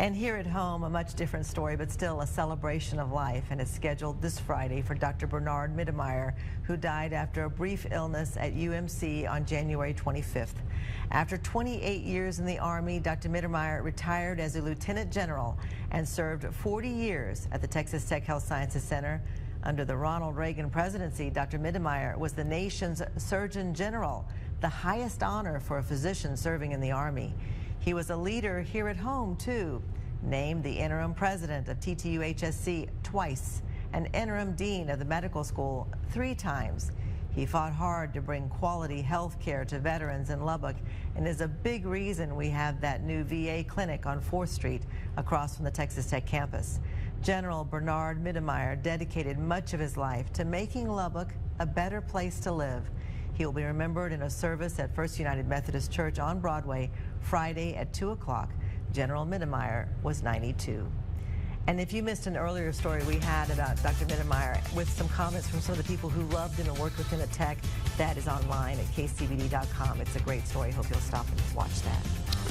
And here at home, a much different story, but still a celebration of life, and is scheduled this Friday for Dr. Bernhard Mittemeyer, who died after a brief illness at UMC on January 25th. After 28 years in the Army, Dr. Mittemeyer retired as a lieutenant general and served 40 years at the Texas Tech Health Sciences Center. Under the Ronald Reagan presidency, Dr. Mittemeyer was the nation's Surgeon General, the highest honor for a physician serving in the Army. He was a leader here at home, too. Named the interim president of TTU-HSC twice, and interim dean of the medical school 3 times. He fought hard to bring quality health care to veterans in Lubbock, and is a big reason we have that new VA clinic on 4th Street across from the Texas Tech campus. General Bernhard Mittemeyer dedicated much of his life to making Lubbock a better place to live. He will be remembered in a service at First United Methodist Church on Broadway Friday at 2 o'clock. General Mittemeyer was 92. And if you missed an earlier story we had about Dr. Mittemeyer with some comments from some of the people who loved him and worked with him at Tech, that is online at kcbd.com. It's a great story. Hope you'll stop and watch that.